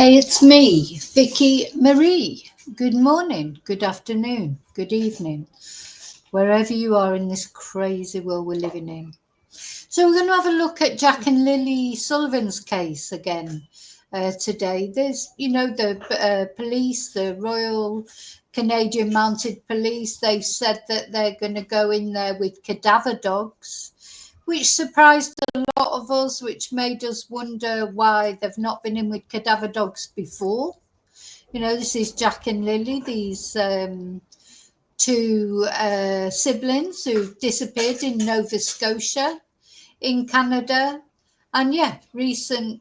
Hey, it's me, Vicky Marie. Good morning, good afternoon, good evening, wherever you are in this crazy world we're living in. So we're going to have a look at Jack and Lilly Sullivan's case again today. There's, the police, the Royal Canadian Mounted Police, they've said that they're going to go in there with cadaver dogs, which surprised a lot of us, which made us wonder why they've not been in with cadaver dogs before. This is Jack and Lilly, these two siblings who disappeared in Nova Scotia in Canada. And recent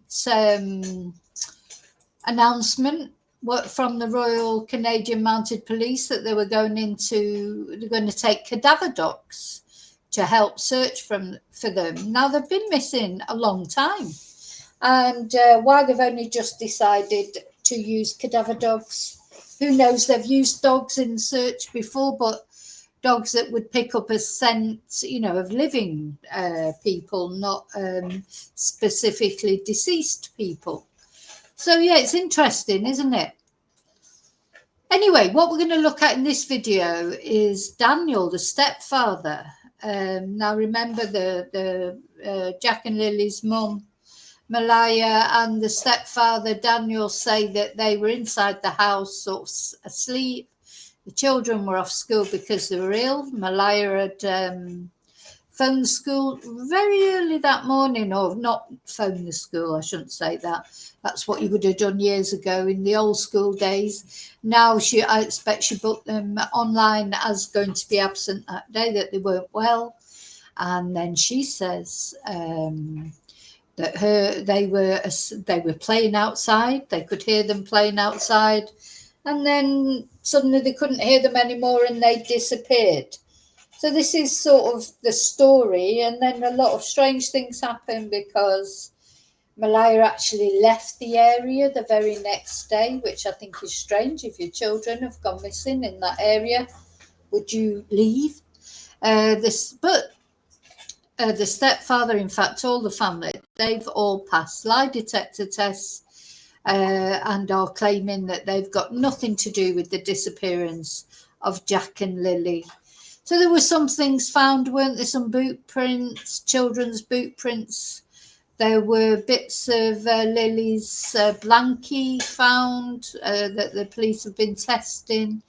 announcement from the Royal Canadian Mounted Police that they're going to take cadaver dogs to help search for them. Now, they've been missing a long time. And why they've only just decided to use cadaver dogs, who knows? They've used dogs in search before, but dogs that would pick up a scent, of living people, not specifically deceased people. So, it's interesting, isn't it? Anyway, what we're going to look at in this video is Daniel, the stepfather. Now, remember the Jack and Lily's mum, Malaya, and the stepfather, Daniel, say that they were inside the house, sort of asleep. The children were off school because they were ill. Malaya had phoned the school very early that morning, or not phoned the school, I shouldn't say that. That's what you would have done years ago in the old school days. Now, I expect she booked them online as going to be absent that day, that they weren't well. And then she says that they were playing outside. They could hear them playing outside. And then suddenly they couldn't hear them anymore and they disappeared. So this is sort of the story. And then a lot of strange things happen because Malaya actually left the area the very next day, which I think is strange. If your children have gone missing in that area, would you leave? But the stepfather, in fact, told the family they've all passed lie detector tests and are claiming that they've got nothing to do with the disappearance of Jack and Lilly. So there were some things found, weren't there? Some boot prints, children's boot prints. There were bits of Lily's blankie found that the police have been testing.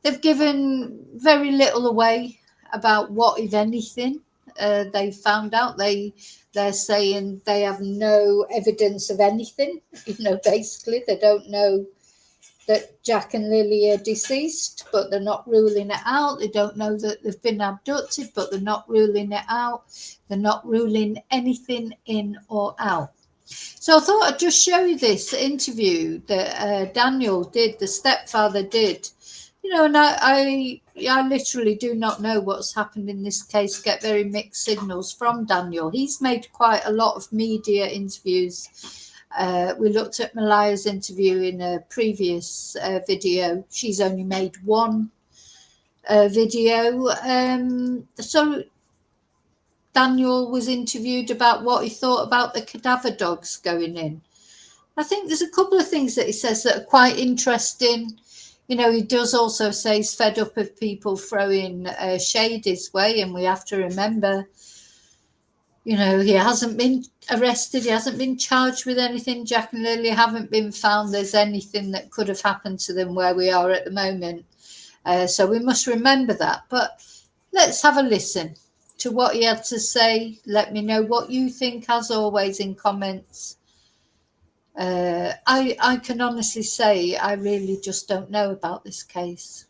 They've given very little away about what, if anything, they found out. They're saying they have no evidence of anything. Basically, they don't know that Jack and Lilly are deceased, but they're not ruling it out. They don't know that they've been abducted, but they're not ruling it out. They're not ruling anything in or out. So I thought I'd just show you this interview that Daniel did, the stepfather did. And I literally do not know what's happened in this case. Get very mixed signals from Daniel. He's made quite a lot of media interviews. We looked at Malaya's interview in a previous video. She's only made one video. So Daniel was interviewed about what he thought about the cadaver dogs going in. I think there's a couple of things that he says that are quite interesting. He does also say he's fed up of people throwing shade his way, and we have to remember, he hasn't been arrested, he hasn't been charged with anything. Jack and Lilly haven't been found there's anything that could have happened to them where we are at the moment. So we must remember that. But let's have a listen to what he had to say. Let me know what you think, as always, in comments. I can honestly say I really just don't know about this case.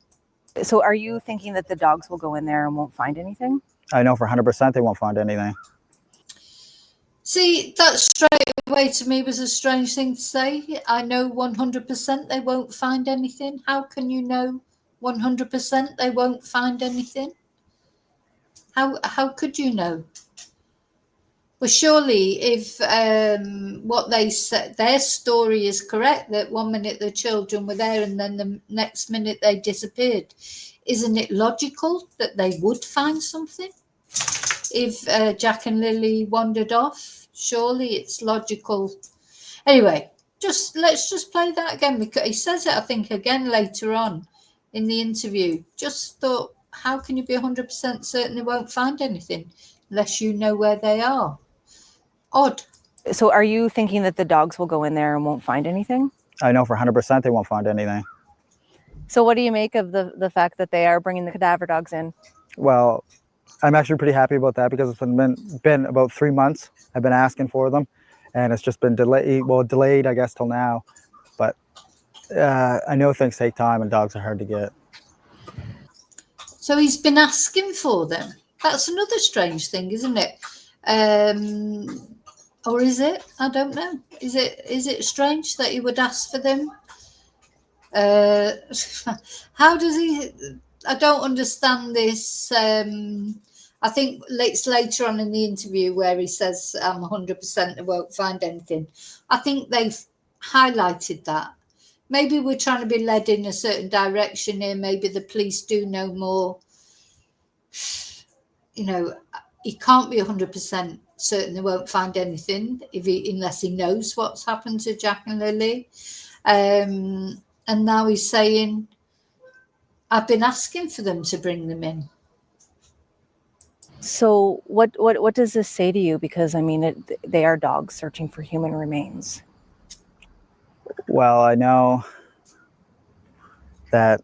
So are you thinking that the dogs will go in there and won't find anything? I know for 100% they won't find anything. See, that straight away to me was a strange thing to say. I know 100% they won't find anything. How can you know 100% they won't find anything? How could you know? Well, surely if what they said, their story is correct, that 1 minute the children were there and then the next minute they disappeared, isn't it logical that they would find something? If Jack and Lilly wandered off, surely it's logical. Anyway, let's just play that again, because he says it, I think, again later on in the interview. Just thought, how can you be 100% certain they won't find anything unless you know where they are? Odd. So are you thinking that the dogs will go in there and won't find anything? I know for 100% they won't find anything. So what do you make of the fact that they are bringing the cadaver dogs in? Well, I'm actually pretty happy about that because it's been about 3 months. I've been asking for them, and it's just been delayed, I guess, till now. But I know things take time, and dogs are hard to get. So he's been asking for them. That's another strange thing, isn't it? Or is it? I don't know. Is it strange that he would ask for them? How does he? I don't understand this. I think it's later on in the interview where he says, "I'm 100% they won't find anything." I think they've highlighted that. Maybe we're trying to be led in a certain direction here. Maybe the police do know more. You know, he can't be 100% certain they won't find anything unless he knows what's happened to Jack and Lilly. And now he's saying, I've been asking for them to bring them in. So what does this say to you? Because, I mean, they are dogs searching for human remains. Well, I know that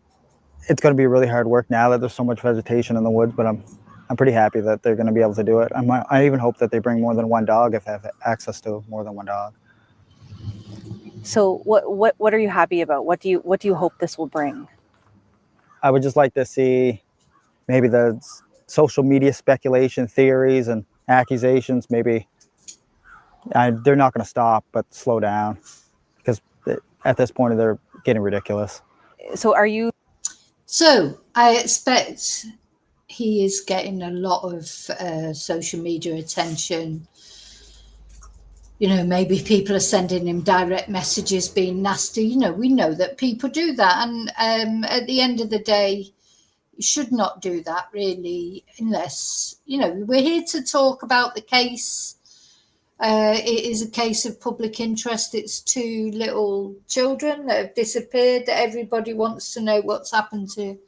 it's going to be really hard work now that there's so much vegetation in the woods, but I'm pretty happy that they're going to be able to do it. I even hope that they bring more than one dog if they have access to more than one dog. So what are you happy about? What do you hope this will bring? I would just like to see maybe the social media speculation, theories, and accusations. Maybe they're not going to stop, but slow down, because at this point they're getting ridiculous. So So I expect he is getting a lot of social media attention. You know, maybe people are sending him direct messages being nasty. You know, we know that people do that. And at the end of the day, you should not do that, really, unless, you know, we're here to talk about the case. It is a case of public interest. It's 2 little children that have disappeared. Everybody wants to know what's happened to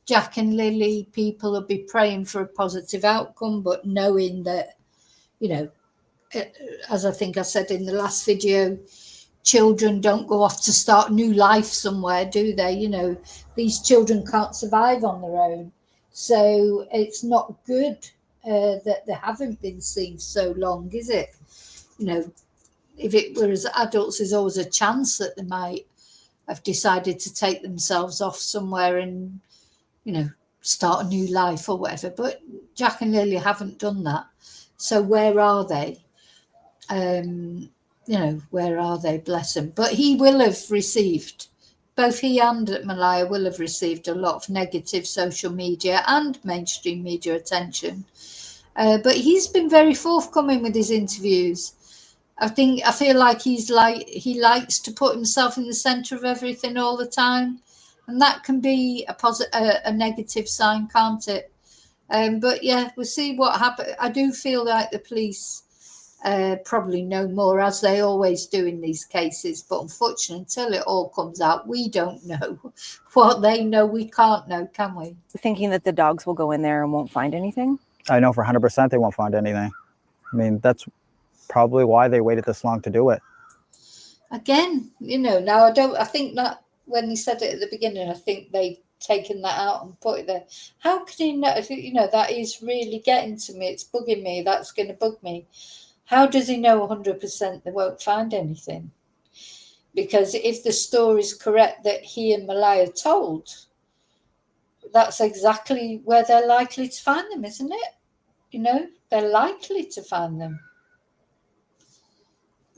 Jack and Lilly. People will be praying for a positive outcome, but knowing that, you know, as I think I said in the last video, children don't go off to start a new life somewhere, do they? You know, these children can't survive on their own. So it's not good that they haven't been seen so long, is it? You know, if it were as adults, there's always a chance that they might have decided to take themselves off somewhere and, you know, start a new life or whatever. But Jack and Lily haven't done that. So where are they? You know, where are they? Bless them. But he will have received, both he and Malaya will have received a lot of negative social media and mainstream media attention. But he's been very forthcoming with his interviews. I feel like he likes to put himself in the center of everything all the time, and that can be a negative sign, can't it? But yeah, we'll see what happens. I do feel like the police probably know more, as they always do in these cases. But unfortunately, until it all comes out, we don't know what they know. We can't know, can we? Thinking that the dogs will go in there and won't find anything? I know for 100% they won't find anything. I mean, that's probably why they waited this long to do it. Again, you know, now I think that when he said it at the beginning, I think they taken that out and put it there. How can he know? You know, that is really getting to me. It's bugging me. That's going to bug me. How does he know 100% they won't find anything? Because if the story's correct that he and Malaya told, that's exactly where they're likely to find them, isn't it? You know, they're likely to find them.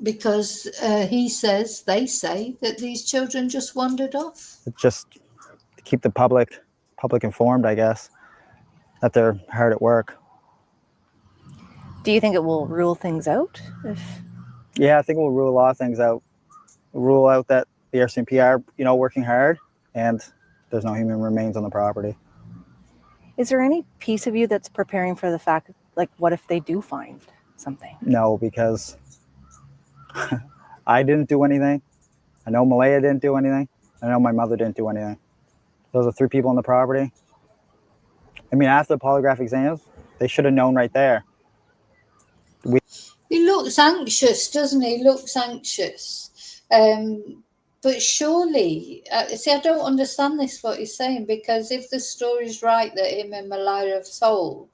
Because they say that these children just wandered off. It's just to keep the public informed, I guess, that they're hard at work. Do you think it will rule things out? Yeah, I think we'll rule a lot of things out. We'll rule out that the RCMP are, you know, working hard, and there's no human remains on the property. Is there any piece of you that's preparing for the fact, like, what if they do find something? No, because I didn't do anything. I know Malaya didn't do anything. I know my mother didn't do anything. Those are 3 people on the property. I mean, after the polygraph exams, they should have known right there. He looks anxious, doesn't he? He looks anxious. But surely, see, I don't understand this, what he's saying, because if the story's right that him and Malaya have told,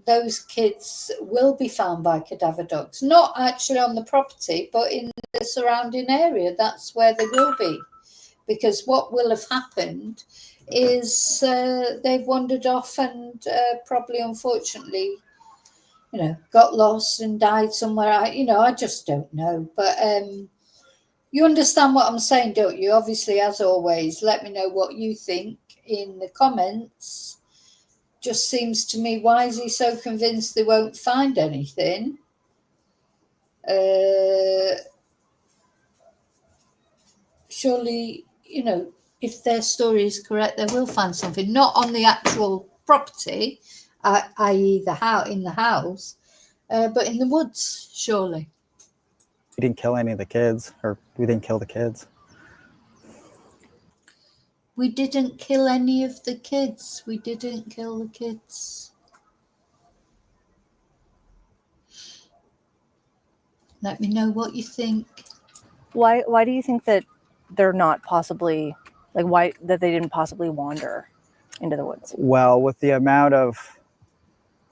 those kids will be found by cadaver dogs, not actually on the property, but in the surrounding area. That's where they will be. Because what will have happened is they've wandered off and probably, unfortunately, got lost and died somewhere. I just don't know. But you understand what I'm saying, don't you? Obviously, as always, let me know what you think in the comments. Just seems to me, why is he so convinced they won't find anything? Surely, if their story is correct, they will find something. Not on the actual property, i.e. in the house, but in the woods, surely. We didn't kill any of the kids, or we didn't kill the kids. We didn't kill any of the kids. We didn't kill the kids. Let me know what you think. Why do you think that they're not possibly, like, why that they didn't possibly wander into the woods? Well, with the amount of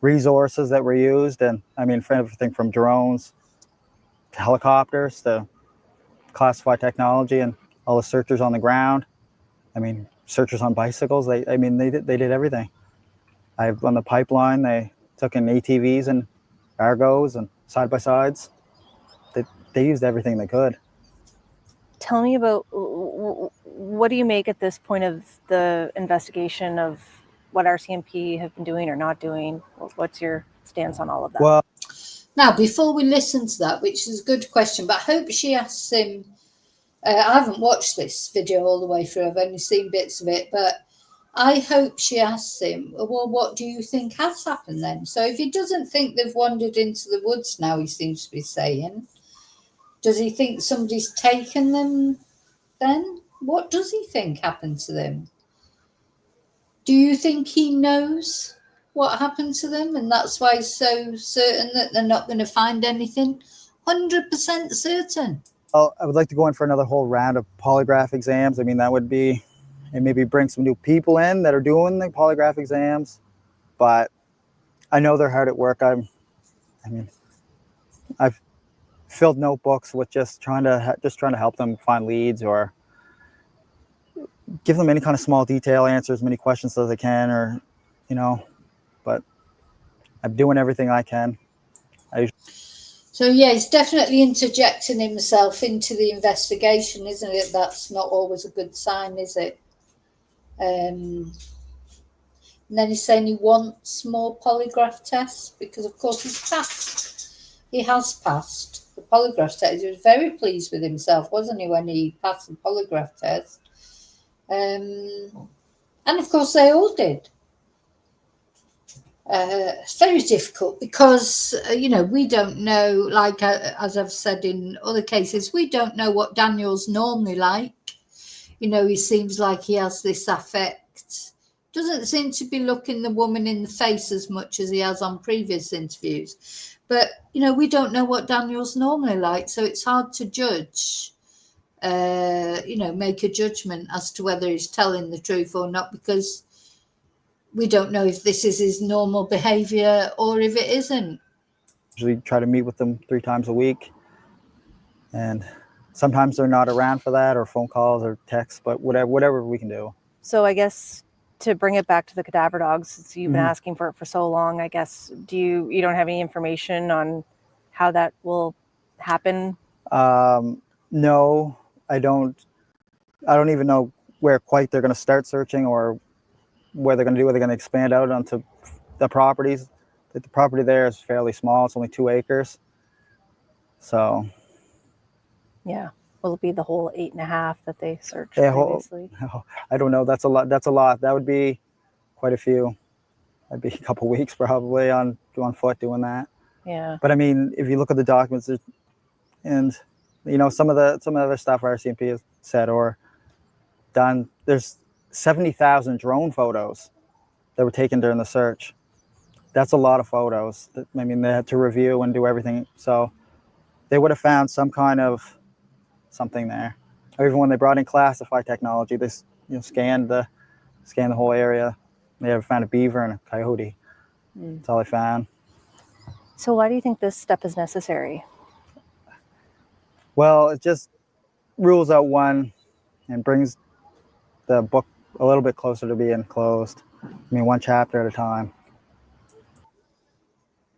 resources that were used, and I mean, for everything from drones to helicopters to classified technology and all the searchers on the ground. I mean, searchers on bicycles. They did everything. On the pipeline, they took in ATVs and Argos and side-by-sides. They used everything they could. Tell me about, what do you make at this point of the investigation of what RCMP have been doing or not doing? What's your stance on all of that? Well, now, before we listen to that, which is a good question, but I hope she asks him, I haven't watched this video all the way through, I've only seen bits of it, but I hope she asks him, well, what do you think has happened then? So if he doesn't think they've wandered into the woods now, he seems to be saying, does he think somebody's taken them then? What does he think happened to them? Do you think he knows what happened to them and that's why he's so certain that they're not going to find anything? 100% certain. I would like to go in for another whole round of polygraph exams. I mean, that would be, and maybe bring some new people in that are doing the polygraph exams. But I know they're hard at work. I've filled notebooks with just trying to help them find leads or give them any kind of small detail, answer as many questions as I can, or but I'm doing everything I can. So yeah, he's definitely interjecting himself into the investigation, isn't it? That's not always a good sign, is it? And then he's saying he wants more polygraph tests because, of course, he's passed. He has passed the polygraph test. He was very pleased with himself, wasn't he, when he passed the polygraph test? And of course, they all did. It's very difficult because, we don't know, like as I've said in other cases, we don't know what Daniel's normally like. He seems like he has this affect. Doesn't seem to be looking the woman in the face as much as he has on previous interviews. But, we don't know what Daniel's normally like, so it's hard to judge, make a judgment as to whether he's telling the truth or not, because we don't know if this is his normal behavior or if it isn't. Usually try to meet with them 3 times a week. And sometimes they're not around for that, or phone calls or texts, but whatever we can do. So I guess to bring it back to the cadaver dogs, since you've been asking for it for so long, I guess, you don't have any information on how that will happen? No, I don't even know where quite they're going to start searching or what they're going to do. Are they going to expand out onto the properties? The property there is fairly small. It's only 2 acres. So. Yeah. Will it be the whole 8.5 that they searched previously? I don't know. That's a lot. That would be quite a few. That'd be a couple of weeks probably on foot doing that. Yeah. But I mean, if you look at the documents, and some of the other stuff RCMP has said or done. There's 70,000 drone photos that were taken during the search. That's a lot of photos. I mean, they had to review and do everything. So they would have found some kind of something there. Or even when they brought in classified technology, they scanned the whole area. They ever found a beaver and a coyote. That's all they found. So why do you think this step is necessary? Well, it just rules out one and brings the book a little bit closer to being closed. I mean, one chapter at a time.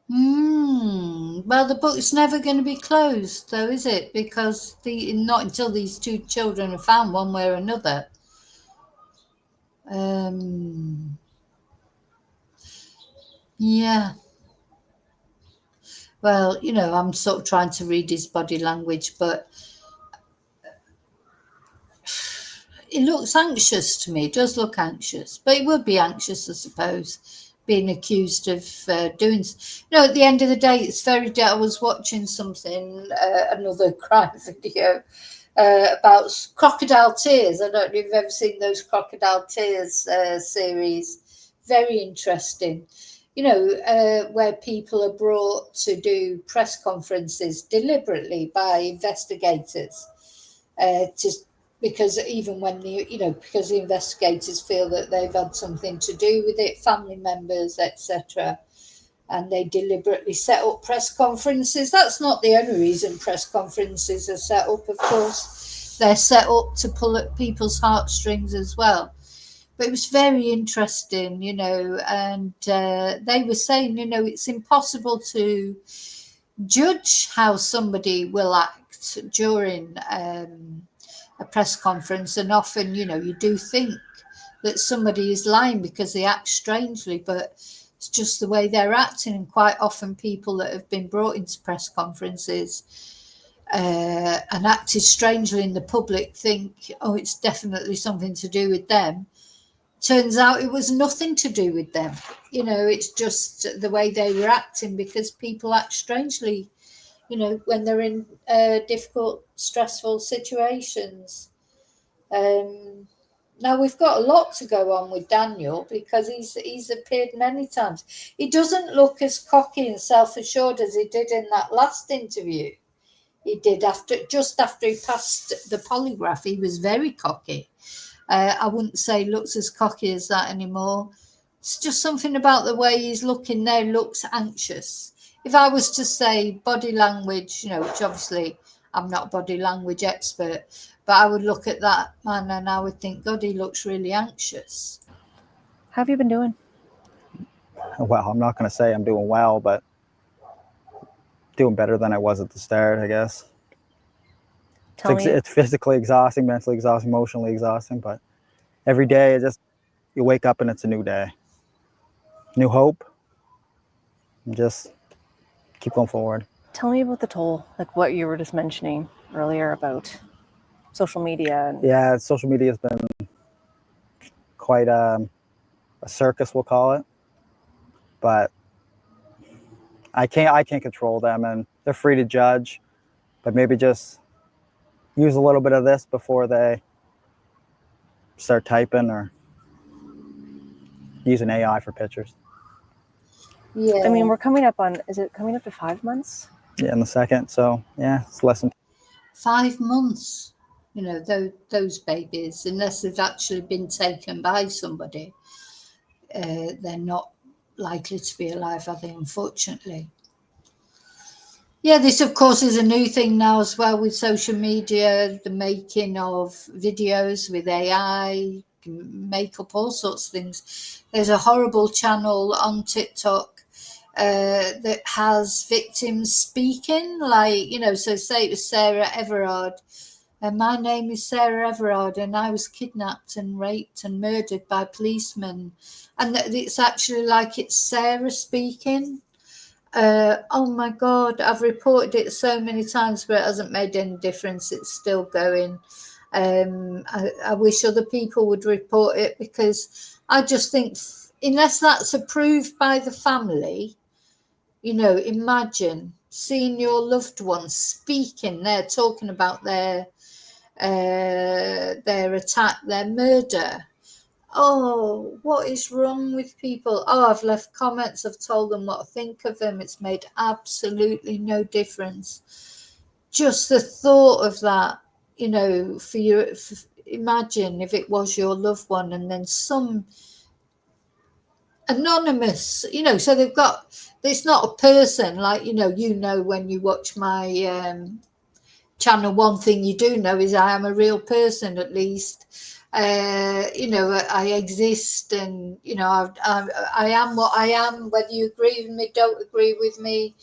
Well, the book's never going to be closed, though, is it? Because not until these two children are found one way or another. Yeah. Well, I'm sort of trying to read his body language, but it looks anxious to me. It does look anxious, but it would be anxious, I suppose, being accused of doing. At the end of the day, it's very. I was watching something, another crime video about crocodile tears. I don't know if you've ever seen those crocodile tears series. Very interesting. Where people are brought to do press conferences deliberately by investigators, because even when because the investigators feel that they've had something to do with it, family members, etc., and they deliberately set up press conferences. That's not the only reason press conferences are set up, of course. They're set up to pull at people's heartstrings as well. But it was very interesting, and they were saying, it's impossible to judge how somebody will act during a press conference. And often, you do think that somebody is lying because they act strangely, but it's just the way they're acting. And quite often people that have been brought into press conferences and acted strangely in the public think, oh, it's definitely something to do with them. Turns out it was nothing to do with them. It's just the way they were acting, because people act strangely, when they're in difficult, stressful situations. Now we've got a lot to go on with Daniel, because he's appeared many times. He doesn't look as cocky and self-assured as he did in that last interview. He did just after he passed the polygraph. He was very cocky. I wouldn't say looks as cocky as that anymore. It's just something about the way he's looking there looks anxious. If I was to say body language, which obviously I'm not a body language expert, but I would look at that man and I would think, God, he looks really anxious. How have you been doing? Well, I'm not going to say I'm doing well, but doing better than I was at the start, I guess. It's physically exhausting, mentally exhausting, emotionally exhausting, but every day you wake up and it's a new day. New hope. And just keep going forward. Tell me about the toll, like what you were just mentioning earlier about social media. Yeah, social media has been quite a circus, we'll call it. But I can't control them, and they're free to judge, but maybe just use a little bit of this before they start typing or use an AI for pictures. Yeah. I mean, we're coming up on, is it coming up to 5 months? Yeah, in the second. So yeah, it's less than 5 months, those babies, unless they've actually been taken by somebody, they're not likely to be alive, are they, unfortunately. Yeah, this, of course, is a new thing now as well with social media, the making of videos with AI, make up all sorts of things. There's a horrible channel on TikTok that has victims speaking, so say it was Sarah Everard. My name is Sarah Everard, and I was kidnapped and raped and murdered by policemen. And it's actually like it's Sarah speaking. Oh my God, I've reported it so many times, but it hasn't made any difference. It's still going. I wish other people would report it, because I just think unless that's approved by the family, imagine seeing your loved ones speaking, they're talking about their attack, their murder. Oh, what is wrong with people? Oh, I've left comments, I've told them what I think of them. It's made absolutely no difference. Just the thought of that, you know, imagine if it was your loved one and then some anonymous, you know, so they've got, it's not a person like, you know, when you watch my channel, one thing you do know is I am a real person, at least. You know, I exist, and you know, I am what I am, whether you agree with me, don't agree with me.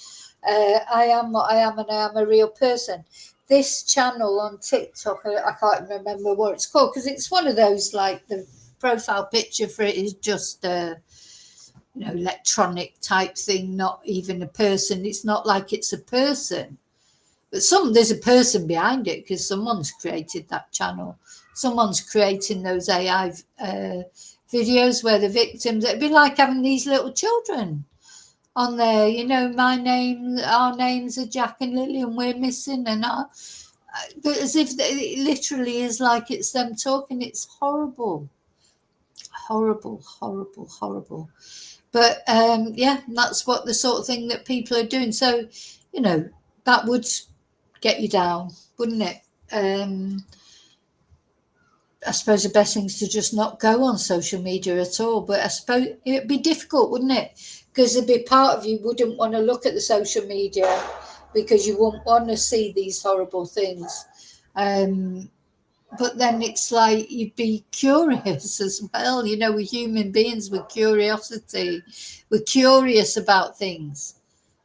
I am what I am, and I am a real person. This channel on TikTok, I can't remember what it's called, because it's one of those, like, the profile picture for it is just you know, electronic type thing, not even a person. It's not like it's a person. But there's a person behind it, because someone's created that channel. Someone's creating those AI videos where the victims, it'd be like having these little children on there, you know, our names are Jack and Lily and we're missing, and but as if it literally is like it's them talking. It's horrible. Horrible, horrible, horrible. But yeah, that's what the sort of thing that people are doing. So, you know, that would get you down, wouldn't it? I suppose the best thing is to just not go on social media at all. But I suppose it'd be difficult, wouldn't it? Because there'd be part of you wouldn't want to look at the social media because you wouldn't want to see these horrible things. But then it's like you'd be curious as well. You know, we're human beings with curiosity. We're curious about things.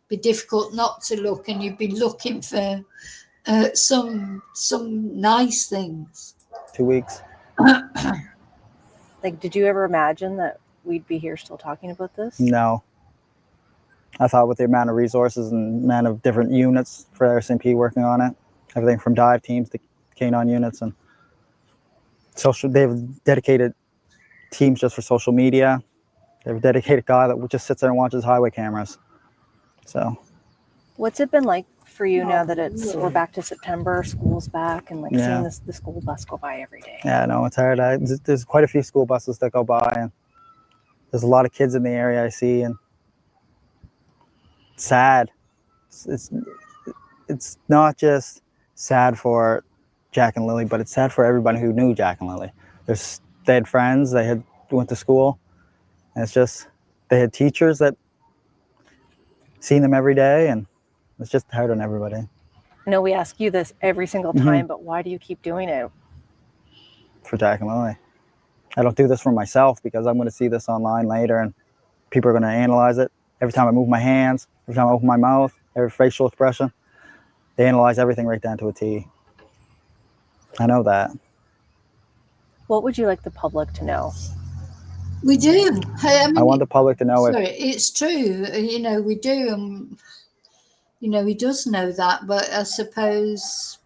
It'd be difficult not to look, and you'd be looking for some nice things. 2 weeks. Like, did you ever imagine that we'd be here still talking about this? No. I thought with the amount of resources and amount of different units for RCMP working on it, everything from dive teams to canine units, and they've dedicated teams just for social media. They have a dedicated guy that just sits there and watches highway cameras. So, what's it been like for you now that we're back to September, school's back, and like seeing the school bus go by every day? Yeah, no, it's hard. There's quite a few school buses that go by, and there's a lot of kids in the area I see, and it's sad. It's not just sad for Jack and Lily, but it's sad for everybody who knew Jack and Lily. They had friends, they went to school, and it's just, they had teachers that seen them every day, and it's just hard on everybody. I know we ask you this every single time, but why do you keep doing it? For Jack and Lily. I don't do this for myself, because I'm going to see this online later, and people are going to analyze it. Every time I move my hands, every time I open my mouth, every facial expression, they analyze everything right down to a T. I know that. What would you like the public to know? We do. I mean, I want the public to know it's true. You know, we do. And, you know, he does know that. But I suppose,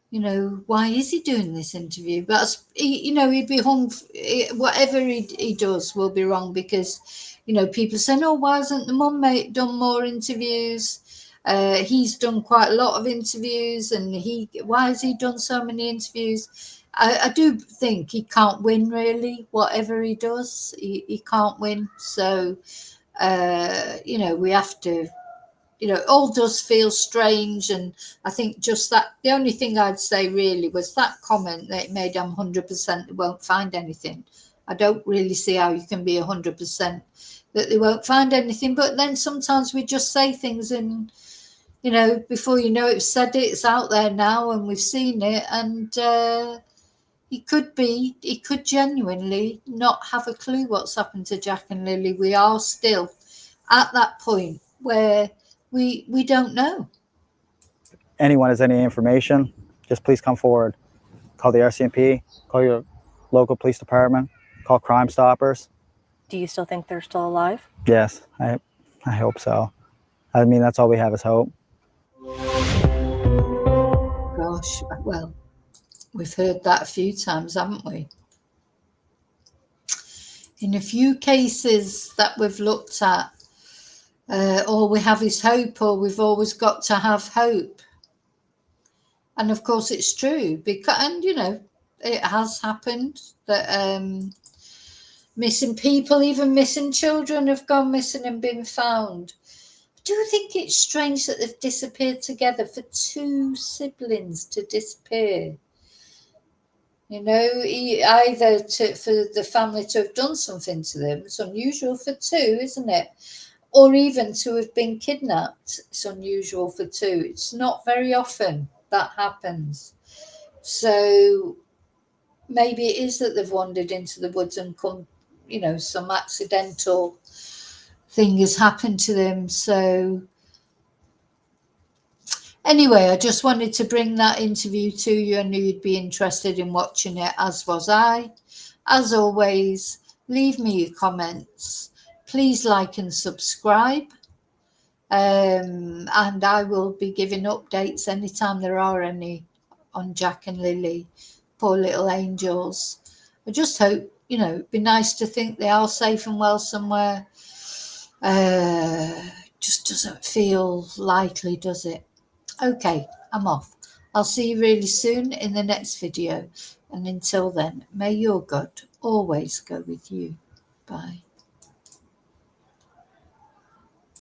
you know, why is he doing this interview? But, you know, he'd be hung. Whatever he does will be wrong, because, you know, people saying, oh, why hasn't the mum done more interviews? He's done quite a lot of interviews, and why has he done so many interviews? I do think he can't win, really. Whatever he does, he can't win. So, you know, we have to, you know, it all does feel strange. And I think just that, the only thing I'd say really was that comment that it made, I'm 100% they won't find anything. I don't really see how you can be 100% that they won't find anything. But then sometimes we just say things, and, you know, before you know it, we've said it, it's out there now, and we've seen it. And he could genuinely not have a clue what's happened to Jack and Lily. We are still at that point where we don't know. anyone has any information, just please come forward. Call the RCMP, call your local police department, call Crime Stoppers. Do you still think they're still alive? Yes, I hope so. I mean, that's all we have is hope. Gosh, well, we've heard that a few times, haven't we? In a few cases that we've looked at, all we have is hope, or we've always got to have hope. And of course it's true, because, and you know, it has happened that missing people, even missing children, have gone missing and been found. I do think it's strange that they've disappeared together, for two siblings to disappear. You know, either for the family to have done something to them. It's unusual for two, isn't it? Or even to have been kidnapped. It's unusual for two. It's not very often that happens. So maybe it is that they've wandered into the woods and come, you know, some accidental thing has happened to them. So anyway, I just wanted to bring that interview to you. I knew you'd be interested in watching it, as was I. As always, leave me your comments. Please like and subscribe. And I will be giving updates anytime there are any on Jack and Lily, poor little angels. I just hope, you know, it'd be nice to think they are safe and well somewhere. Just doesn't feel likely, does it? Okay, I'm off. I'll see you really soon in the next video. And until then, may your God always go with you. Bye.